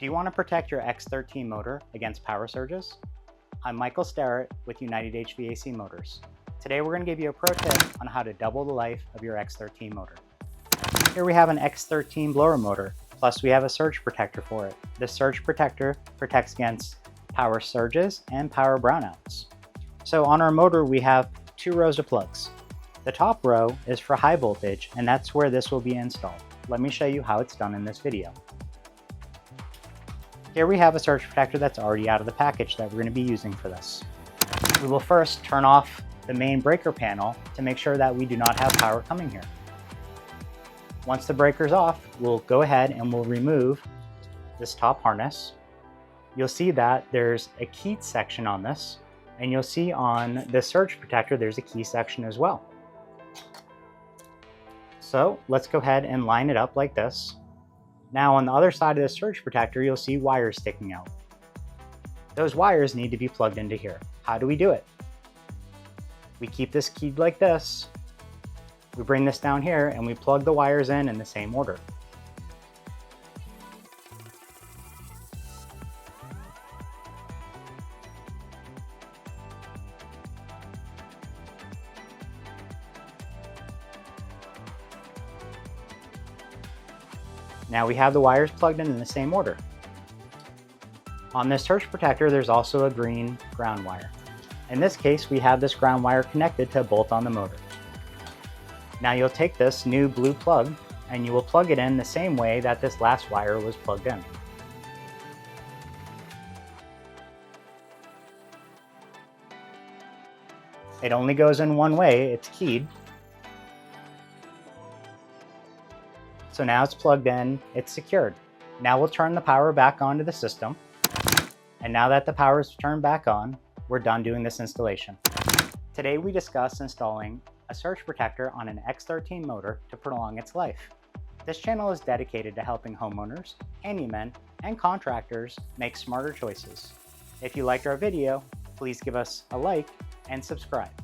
Do you want to protect your X13 motor against power surges? I'm Michael Starratt with United HVAC Motors. Today we're going to give you a pro tip on how to double the life of your X13 motor. Here we have an X13 blower motor, plus we have a surge protector for it. This surge protector protects against power surges and power brownouts. So on our motor we have two rows of plugs. The top row is for high voltage, and that's where this will be installed. Let me show you how it's done in this video. Here we have a surge protector that's already out of the package that we're going to be using for this. We will first turn off the main breaker panel to make sure that we do not have power coming here. Once the breaker's off, we'll go ahead and we'll remove this top harness. You'll see that there's a key section on this, and you'll see on the surge protector there's a key section as well. So let's go ahead and line it up like this. Now on the other side of the surge protector, you'll see wires sticking out. Those wires need to be plugged into here. How do we do it? We keep this keyed like this. We bring this down here and we plug the wires in the same order. Now we have the wires plugged in the same order. On this surge protector, there's also a green ground wire. In this case, we have this ground wire connected to a bolt on the motor. Now you'll take this new blue plug and you will plug it in the same way that this last wire was plugged in. It only goes in one way, it's keyed. So now it's plugged in, it's secured. Now we'll turn the power back on to the system. And now that the power is turned back on, we're done doing this installation. Today we discussed installing a surge protector on an X13 motor to prolong its life. This channel is dedicated to helping homeowners, handymen, and contractors make smarter choices. If you liked our video, please give us a like and subscribe.